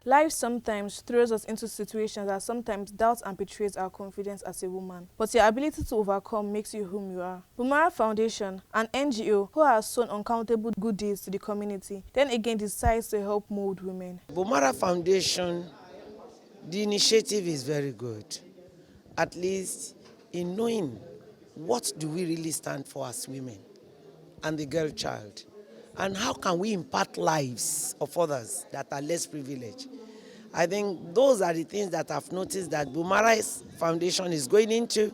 Life sometimes throws us into situations that sometimes doubts and betrays our confidence as a woman. But your ability to overcome makes you whom you are. Bomarah Foundation, an NGO who has shown uncountable good deeds to the community, then again decides to help mold women. Bomarah Foundation, the initiative is very good, at least in knowing what do we really stand for as women and the girl child, and how can we impact lives of others that are less privileged. I think those are the things that I've noticed that Bomarah Foundation is going into,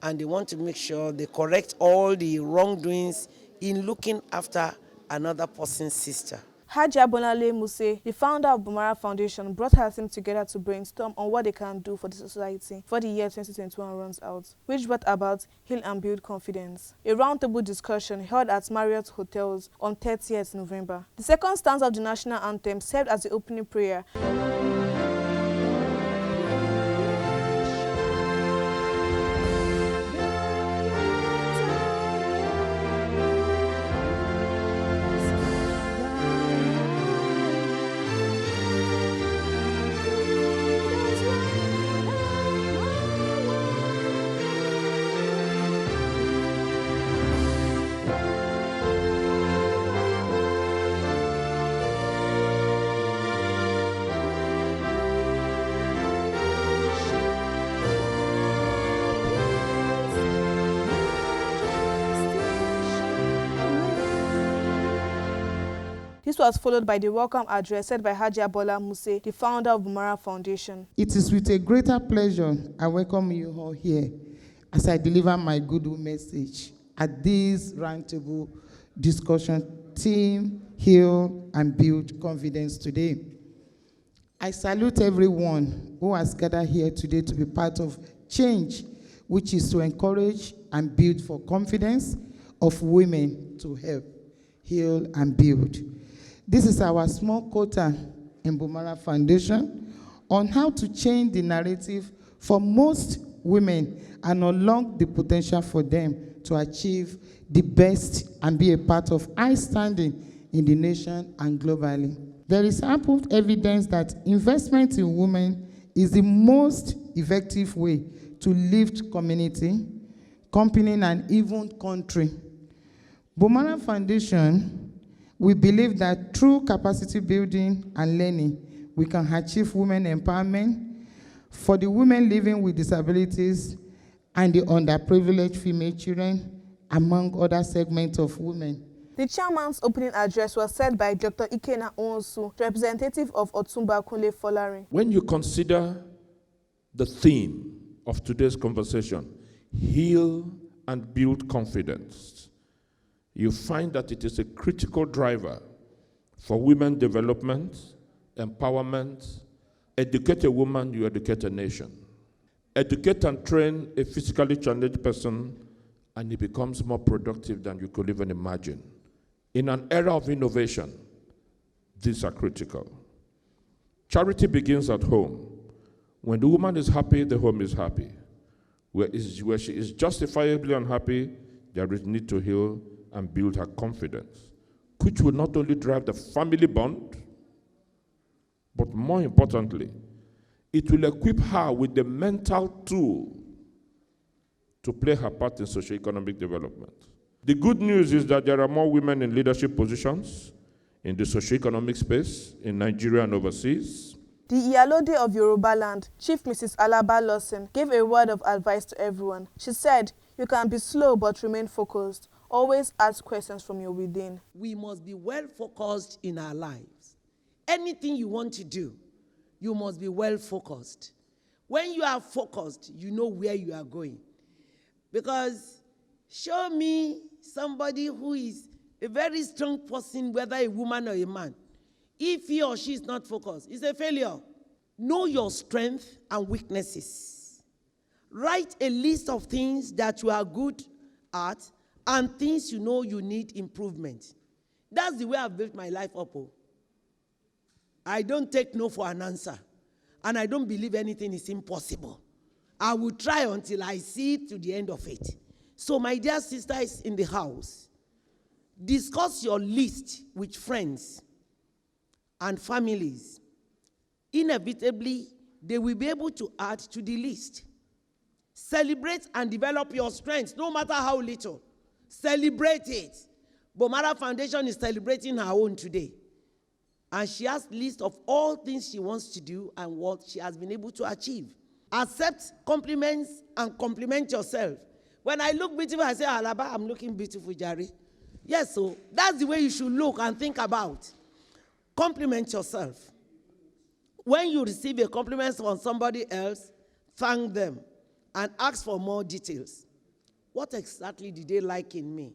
and they want to make sure they correct all the wrongdoings in looking after another person's sister. Hajiya Bonale Muse, the founder of Bomarah Foundation, brought her team together to brainstorm on what they can do for the society for the year 2021 runs out, which brought about Heal and Build Confidence, a roundtable discussion held at Marriott Hotels on 30th November. The second stanza of the national anthem served as the opening prayer. This was followed by the welcome address said by Hajiya Bonale Muse, the founder of Bomarah Foundation. It is with a greater pleasure I welcome you all here as I deliver my goodwill message at this roundtable discussion, Team Heal and Build Confidence today. I salute everyone who has gathered here today to be part of change, which is to encourage and build for confidence of women to help heal and build. This is our small quota in Bomarah Foundation on how to change the narrative for most women and unlock the potential for them to achieve the best and be a part of high standing in the nation and globally. There is ample evidence that investment in women is the most effective way to lift community, company, and even country. Bomarah Foundation, we believe that through capacity building and learning, we can achieve women empowerment for the women living with disabilities and the underprivileged female children, among other segments of women. The chairman's opening address was said by Dr. Ikena Onsu, representative of Otumba Kunle Folari. When you consider the theme of today's conversation, heal and build confidence, you find that it is a critical driver for women development, empowerment. Educate a woman, you educate a nation. Educate and train a physically challenged person, and he becomes more productive than you could even imagine. In an era of innovation, these are critical. Charity begins at home. When the woman is happy, the home is happy. Where she is justifiably unhappy, there is need to heal and build her confidence, which will not only drive the family bond, but more importantly, it will equip her with the mental tool to play her part in socio-economic development. The good news is that there are more women in leadership positions in the socio-economic space in Nigeria and overseas. The Iyalode of Yoruba land, Chief Mrs. Alaba Lawson, gave a word of advice to everyone. She said, "You can be slow but remain focused. Always ask questions from your within." We must be well focused in our lives. Anything you want to do, you must be well focused. When you are focused, you know where you are going. Because show me somebody who is a very strong person, whether a woman or a man. If he or she is not focused, it's a failure. Know your strengths and weaknesses. Write a list of things that you are good at and things you know you need improvement. That's the way I've built my life up. I don't take no for an answer. And I don't believe anything is impossible. I will try until I see to the end of it. So my dear sister is in the house. Discuss your list with friends and families inevitably, they will be able to add to the list. Celebrate and develop your strengths, no matter how little. Celebrate it. Bomarah Foundation is celebrating her own today. And she has a list of all things she wants to do and what she has been able to achieve. Accept compliments and compliment yourself. When I look beautiful, I say, Alaba, I'm looking beautiful, Jari. Yes, so that's the way you should look and think about. Compliment yourself. When you receive a compliment from somebody else, thank them and ask for more details. What exactly did they like in me?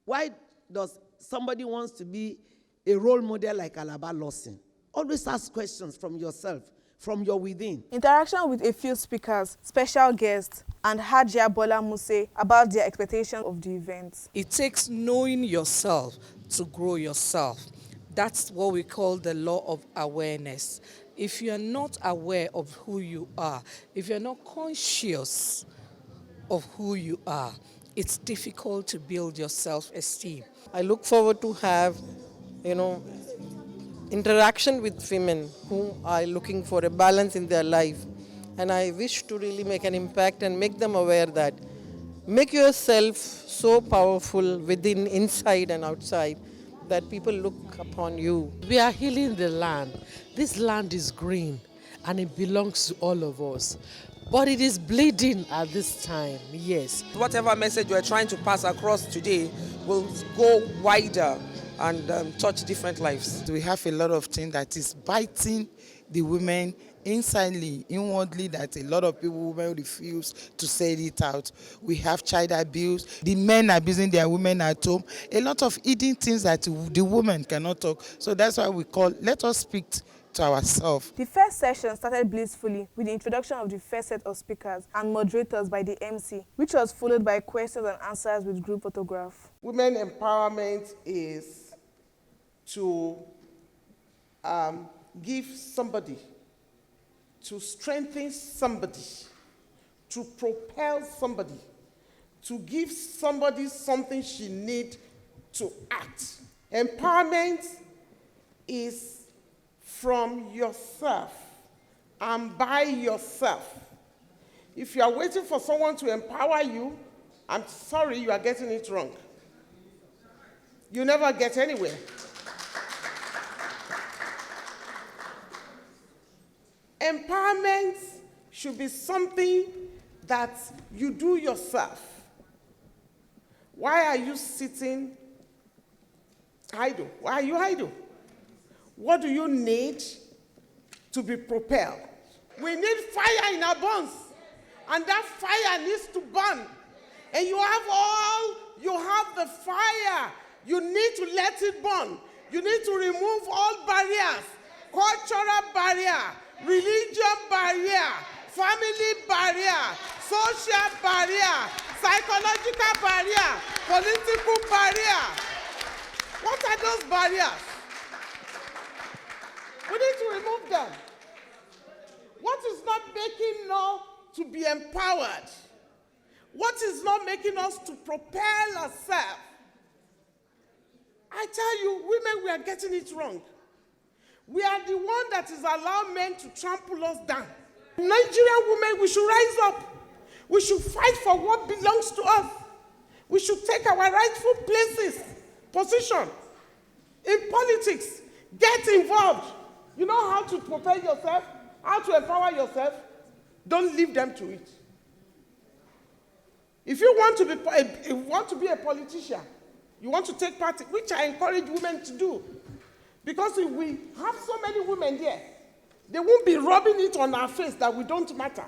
Why does somebody wants to be a role model like Alaba Lawson? Always ask questions from yourself, from your within. Interaction with a few speakers, special guests, and Hajia Bola Muse about their expectations of the event. It takes knowing yourself to grow yourself. That's what we call the law of awareness. If you're not aware of who you are, if you're not conscious of who you are, it's difficult to build your self-esteem. I look forward to have, interaction with women who are looking for a balance in their life. And I wish to really make an impact and make them aware that make yourself so powerful within, inside and outside, that people look upon you. We are healing the land. This land is green and it belongs to all of us. But it is bleeding at this time, yes. Whatever message we're trying to pass across today will go wider and touch different lives. We have a lot of things that is biting the women insidely, inwardly, that a lot of people, women refuse to say it out. We have child abuse. The men abusing their women at home. A lot of hidden things that the women cannot talk. So that's why we call, let us speak to ourselves. The first session started blissfully with the introduction of the first set of speakers and moderators by the MC, which was followed by questions and answers with group photograph. Women empowerment is to give somebody, to strengthen somebody, to propel somebody, to give somebody something she needs to act. Empowerment is from yourself and by yourself. If you are waiting for someone to empower you, I'm sorry, you are getting it wrong. You never get anywhere. Empowerment should be something that you do yourself. Why are you sitting idle? Why are you idle? What do you need to be propelled? We need fire in our bones, and that fire needs to burn. And you have the fire. You need to let it burn. You need to remove all barriers, cultural barrier, religion barrier, family barrier, social barrier, psychological barrier, political barrier. What are those barriers? We need to remove them. What is not making us to be empowered? What is not making us to propel ourselves? I tell you, women, we are getting it wrong. We are the one that is allowing men to trample us down. Nigerian women, we should rise up. We should fight for what belongs to us. We should take our rightful places, position in politics. Get involved. You know how to propel yourself, how to empower yourself. Don't leave them to it. If you want to be a politician, you want to take part, which I encourage women to do. Because if we have so many women there, they won't be rubbing it on our face that we don't matter.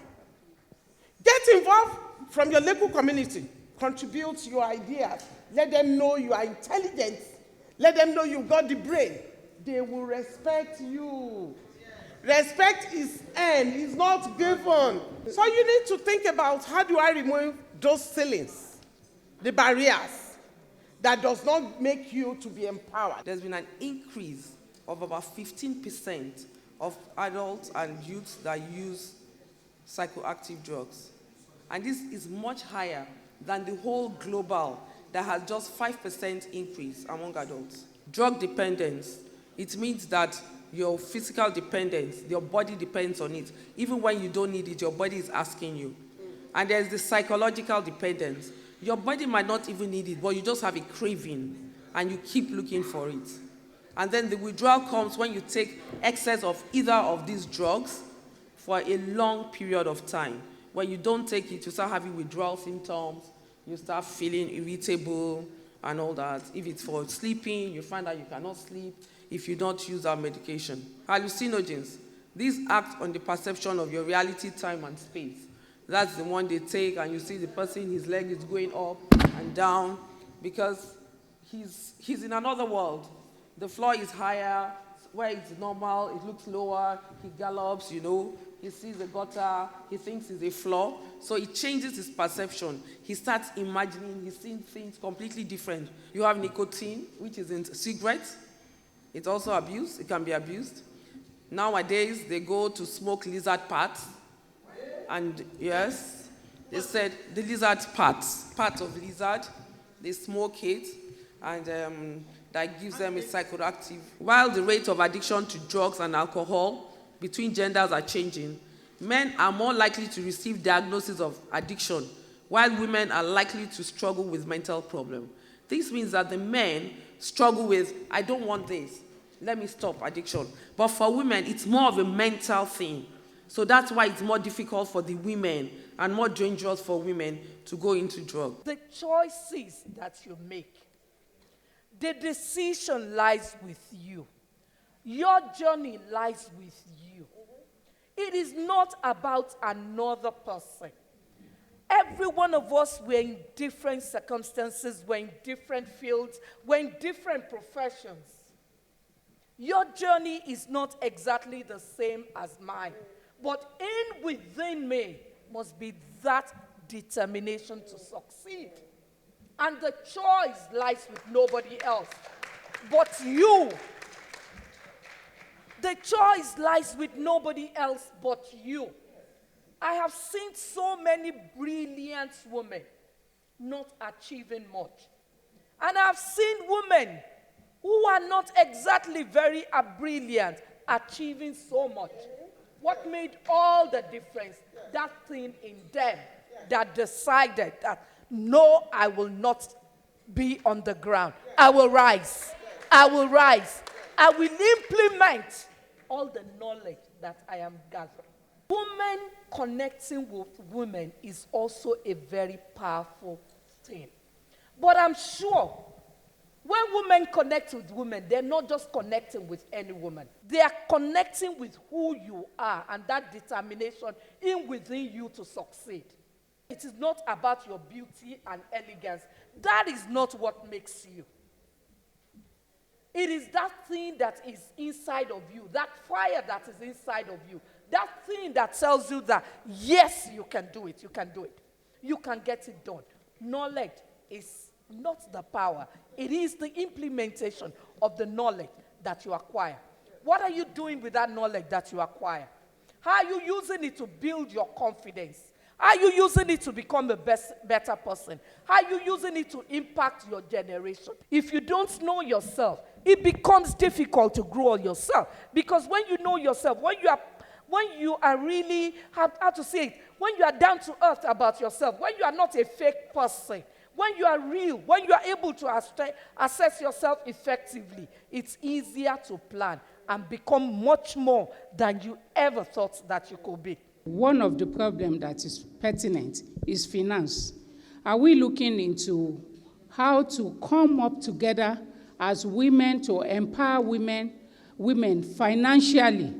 Get involved from your local community. Contribute your ideas. Let them know you are intelligent. Let them know you've got the brain. They will respect you. Respect is earned, it's not given. So you need to think about, how do I remove those ceilings, the barriers that does not make you to be empowered? There's been an increase of about 15% of adults and youths that use psychoactive drugs. And this is much higher than the whole global that has just 5% increase among adults. Drug dependence, it means that your physical dependence, your body depends on it. Even when you don't need it, your body is asking you. And there's the psychological dependence. Your body might not even need it, but you just have a craving, and you keep looking for it. And then the withdrawal comes when you take excess of either of these drugs for a long period of time. When you don't take it, you start having withdrawal symptoms, you start feeling irritable and all that. If it's for sleeping, you find that you cannot sleep if you don't use our medication. Hallucinogens. These act on the perception of your reality, time, and space. That's the one they take, and you see the person, his leg is going up and down because he's in another world. The floor is higher, where it's normal, it looks lower, he gallops, you know, he sees a gutter, he thinks it's a floor, so it changes his perception. He starts imagining, he's seeing things completely different. You have nicotine, which is in cigarettes. It's also abused, it can be abused. Nowadays, they go to smoke lizard parts, and yes, they said the lizard part of lizard, they smoke it, and that gives them a psychoactive. While the rate of addiction to drugs and alcohol between genders are changing, men are more likely to receive diagnosis of addiction, while women are likely to struggle with mental problems. This means that the men struggle with, I don't want this, let me stop addiction. But for women, it's more of a mental thing. So that's why it's more difficult for the women and more dangerous for women to go into drugs. The choices that you make, the decision lies with you. Your journey lies with you. It is not about another person. Every one of us, we're in different circumstances, we're in different fields, we're in different professions. Your journey is not exactly the same as mine, but within me must be that determination to succeed. And the choice lies with nobody else but you. The choice lies with nobody else but you. I have seen so many brilliant women not achieving much. And I've seen women who are not exactly very brilliant achieving so much. What made all the difference? That thing in them that decided that, no, I will not be on the ground. I will rise. I will rise. I will implement all the knowledge that I am gathering. Women connecting with women is also a very powerful thing. But I'm sure when women connect with women, they're not just connecting with any woman. They are connecting with who you are and that determination within you to succeed. It is not about your beauty and elegance. That is not what makes you. It is that thing that is inside of you, that fire that is inside of you, that thing that tells you that, yes, you can do it, you can do it. You can get it done. Knowledge is not the power. It is the implementation of the knowledge that you acquire. What are you doing with that knowledge that you acquire? How are you using it to build your confidence? How are you using it to become a better person? How are you using it to impact your generation? If you don't know yourself, it becomes difficult to grow yourself. Because when you know yourself, when you are really, how to say it, when you are down to earth about yourself, when you are not a fake person, when you are real, when you are able to assess yourself effectively, it's easier to plan and become much more than you ever thought that you could be. One of the problems that is pertinent is finance. Are we looking into how to come up together as women to empower women financially,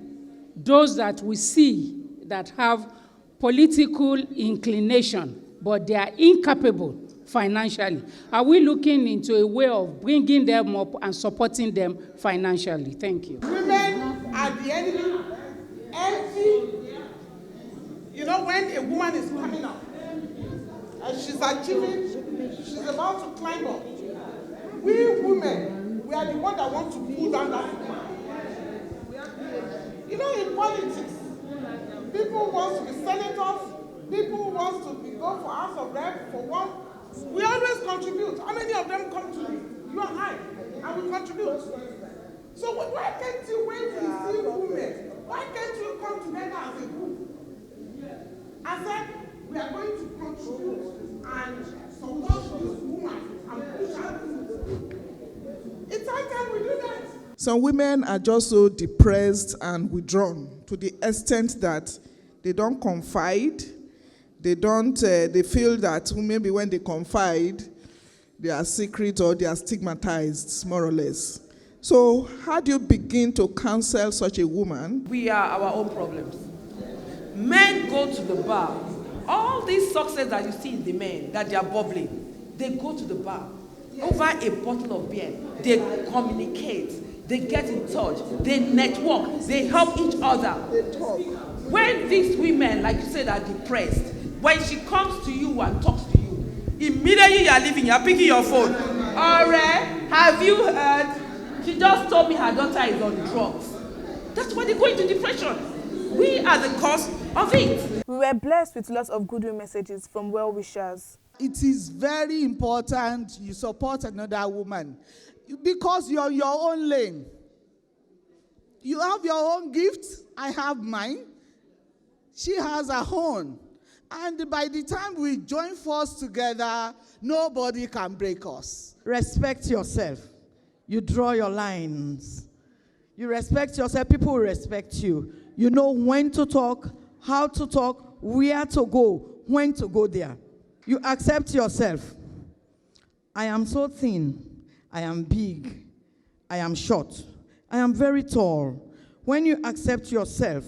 those that we see that have political inclination, but they are incapable financially? Are we looking into a way of bringing them up and supporting them financially? Thank you. Women are the enemy. Envy. You know, when a woman is coming up and she's achieving, she's about to climb up. We women, we are the ones that want to pull down that woman. You know, in politics, people want to be senators, people want to go for House of Rep, for one. We always contribute. How many of them come to you and I, and we contribute? So why can't you, when you see women, why can't you come together as a group? I said, we are going to contribute and support this woman and push her. It's high time we do that. Some women are just so depressed and withdrawn to the extent that they don't confide. They feel that maybe when they confide, they are secret or they are stigmatized, more or less. So how do you begin to counsel such a woman? We are our own problems. Men go to the bar. All these success that you see in the men, that they are bubbling, they go to the bar. Over a bottle of beer, they communicate, they get in touch, they network, they help each other. They talk. When these women, like you said, are depressed, when she comes to you and talks to you, immediately you are leaving, you are picking your phone. Alright, have you heard? She just told me her daughter is on drugs. That's why they go into depression. We are the cause of it. We were blessed with lots of goodwill messages from well-wishers. It is very important you support another woman because you're your own lane. You have your own gifts, I have mine. She has her own. And by the time we join forces together, nobody can break us. Respect yourself. You draw your lines. You respect yourself, people will respect you. You know when to talk, how to talk, where to go, when to go there. You accept yourself. I am so thin. I am big. I am short. I am very tall. When you accept yourself,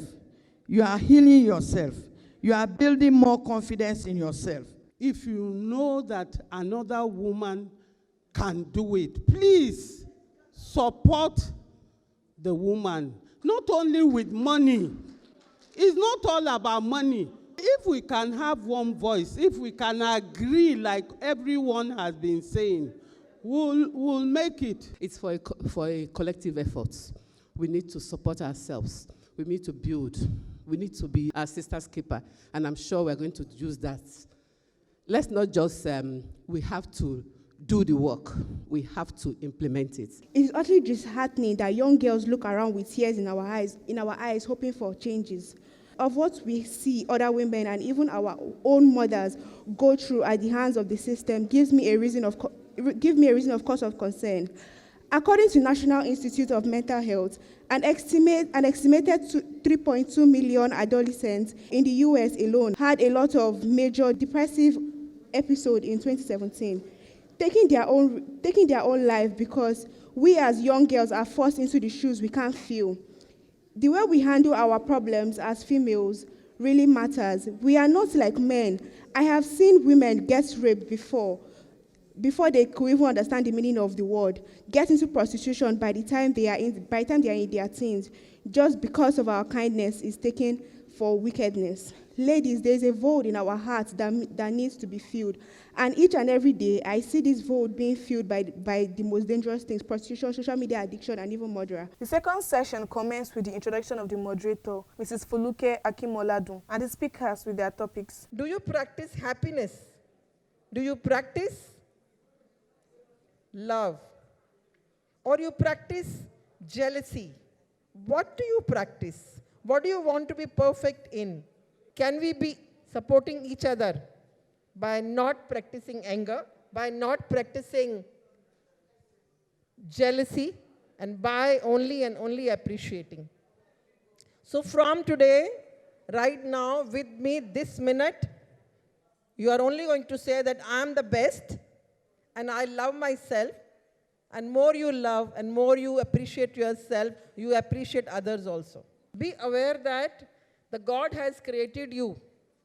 you are healing yourself. You are building more confidence in yourself. If you know that another woman can do it, please support the woman. Not only with money. It's not all about money. If we can have one voice, if we can agree like everyone has been saying, we'll make it. It's for a collective effort. We need to support ourselves. We need to build. We need to be our sister's keeper. And I'm sure we're going to use that. Let's not just, we have to do the work. We have to implement it. It's utterly disheartening that young girls look around with tears in our eyes, hoping for changes. Of what we see other women and even our own mothers go through at the hands of the system gives me a reason of cause of concern. According to National Institute of Mental Health, an estimated 3.2 million adolescents in the US alone had a lot of major depressive episodes in 2017, taking their own life because we as young girls are forced into the shoes we can't feel. The way we handle our problems as females really matters. We are not like men. I have seen women get raped before they could even understand the meaning of the word, get into prostitution by the time they are in their teens, just because of our kindness is taken for wickedness. Ladies, there's a void in our hearts that needs to be filled. And each and every day, I see this void being filled by the most dangerous things: prostitution, social media addiction, and even murder. The second session commenced with the introduction of the moderator, Mrs. Foluke Akimoladun, and the speakers with their topics. Do you practice happiness? Do you practice love? Or you practice jealousy? What do you practice? What do you want to be perfect in? Can we be supporting each other by not practicing anger, by not practicing jealousy, and by only and only appreciating? So from today, right now, with me this minute, you are only going to say that I am the best and I love myself, and more you love and more you appreciate yourself, you appreciate others also. Be aware that the God has created you,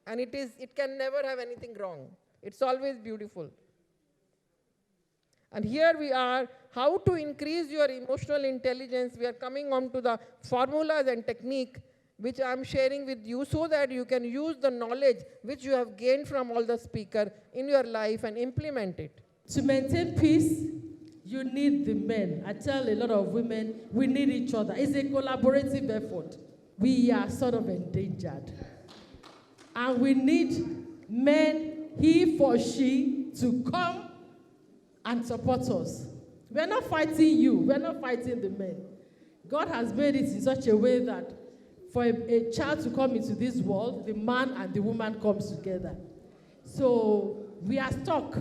and it can never have anything wrong. It's always beautiful. And here we are, how to increase your emotional intelligence. We are coming on to the formulas and technique which I am sharing with you so that you can use the knowledge which you have gained from all the speakers in your life and implement it. To maintain peace, you need the men. I tell a lot of women, we need each other. It's a collaborative effort. We are sort of endangered. And we need men, he for she, to come and support us. We're not fighting you. We're not fighting the men. God has made it in such a way that for a child to come into this world, the man and the woman comes together. So we are stuck.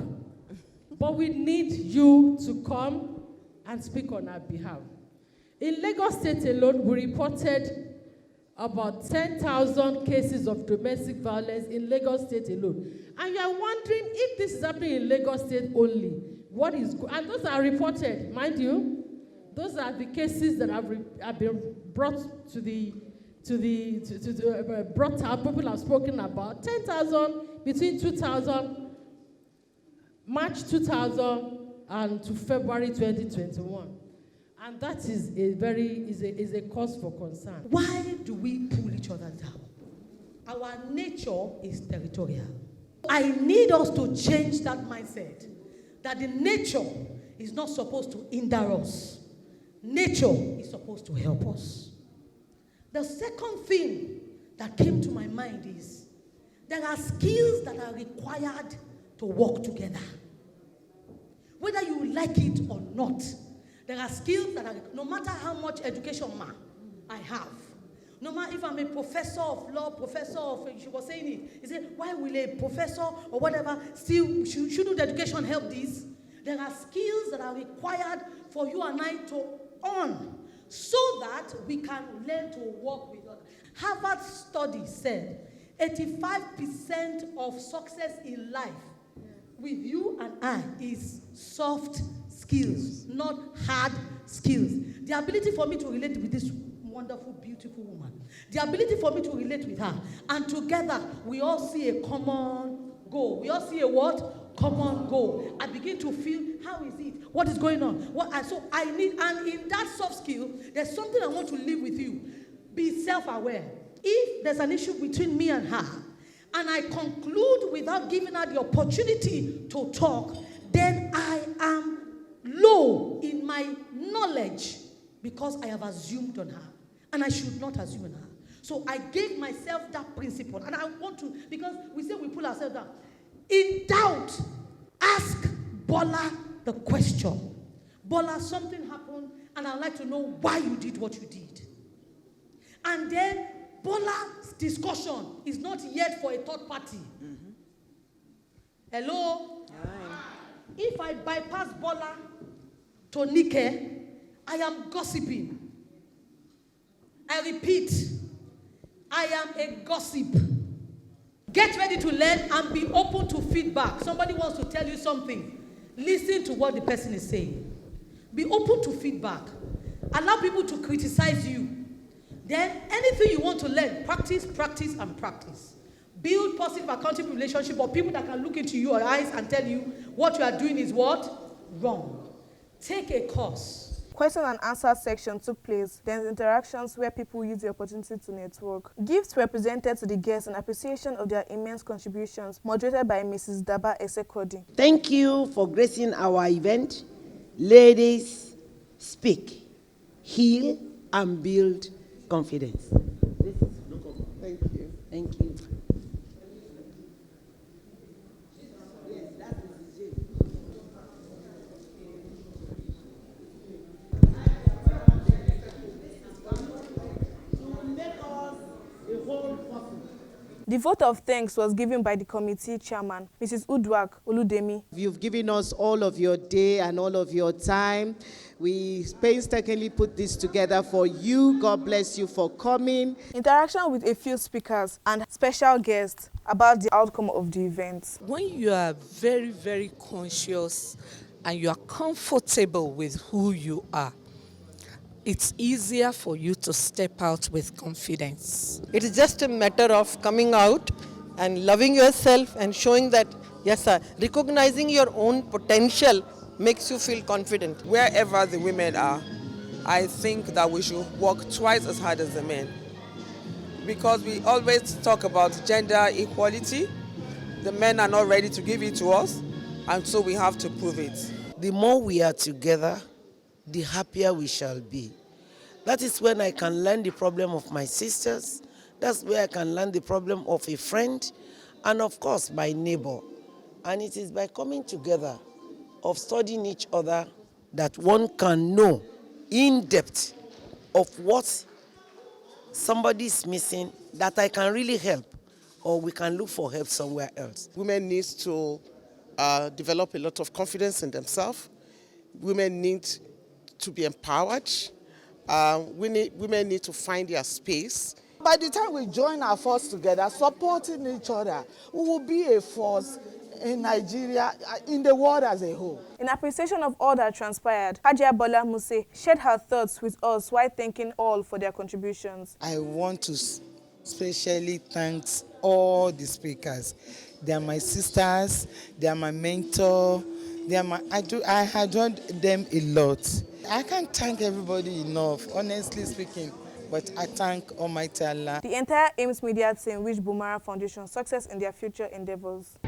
But we need you to come and speak on our behalf. In Lagos State alone, we reported about 10,000 cases of domestic violence in Lagos State alone. And you are wondering if this is happening in Lagos State only. And those are reported, mind you. Those are the cases that have been brought brought out. People have spoken about 10,000 between 2000, March 2000 and to February 2021. And that is a cause for concern. Why do we pull each other down? Our nature is territorial. I need us to change that mindset, that the nature is not supposed to hinder us. Nature is supposed to help us. The second thing that came to my mind is there are skills that are required to work together. Whether you like it or not, there are skills that are, no matter how much education I have, no matter if I'm a professor of law, professor of, she was saying it, he said, why will a professor or whatever still, shouldn't education help this? There are skills that are required for you and I to earn so that we can learn to work with others. Harvard study said 85% of success in life with you and I is soft skills, not hard skills. The ability for me to relate with this wonderful, beautiful woman. The ability for me to relate with her. And together, we all see a common goal. We all see a what? Common goal. I begin to feel, how is it? What is going on? So I need, and in that soft skill, there's something I want to leave with you. Be self-aware. If there's an issue between me and her, and I conclude without giving her the opportunity to talk, then I am low in my knowledge because I have assumed on her. And I should not assume on her. So I gave myself that principle. And I want to, because we say we pull ourselves down. In doubt, ask Bola the question. Bola, something happened, and I'd like to know why you did what you did. And then Bola's discussion is not yet for a third party. Mm-hmm. Hello? Hi. If I bypass Bola to Nike, I am gossiping. I repeat, I am a gossip. Get ready to learn and be open to feedback. Somebody wants to tell you something. Listen to what the person is saying. Be open to feedback. Allow people to criticize you. Then anything you want to learn, practice, practice, and practice. Build positive accountable relationship or people that can look into your eyes and tell you what you are doing is what? Wrong. Take a course. Question and answer section took place. Then interactions where people use the opportunity to network. Gifts were presented to the guests in appreciation of their immense contributions, moderated by Mrs. Daba Esekodi. Thank you for gracing our event. Ladies, speak, heal, and build confidence. Thank you. Thank you. The vote of thanks was given by the committee chairman, Mrs. Udwak Oludemi. You've given us all of your day and all of your time. We painstakingly put this together for you. God bless you for coming. Interaction with a few speakers and special guests about the outcome of the event. When you are very, very conscious and you are comfortable with who you are, it's easier for you to step out with confidence. It is just a matter of coming out and loving yourself and showing that, yes, sir, recognizing your own potential makes you feel confident. Wherever the women are, I think that we should work twice as hard as the men. Because we always talk about gender equality. The men are not ready to give it to us, and so we have to prove it. The more we are together, the happier we shall be. That is when I can learn the problem of my sisters. That's where I can learn the problem of a friend, and of course, my neighbor. And it is by coming together, of studying each other, that one can know in depth of what somebody is missing that I can really help, or we can look for help somewhere else. Women need to develop a lot of confidence in themselves. Women need to be empowered. Women need to find their space. By the time we join our force together, supporting each other, we will be a force in Nigeria, in the world as a whole. In appreciation of all that transpired, Hajia Bola Muse shared her thoughts with us while thanking all for their contributions. I want to specially thank all the speakers. They are my sisters, they are my mentor, I adore them a lot. I can't thank everybody enough, honestly speaking, but I thank Almighty Allah. The entire Ames Media team wish Bomarah Foundation success in their future endeavors.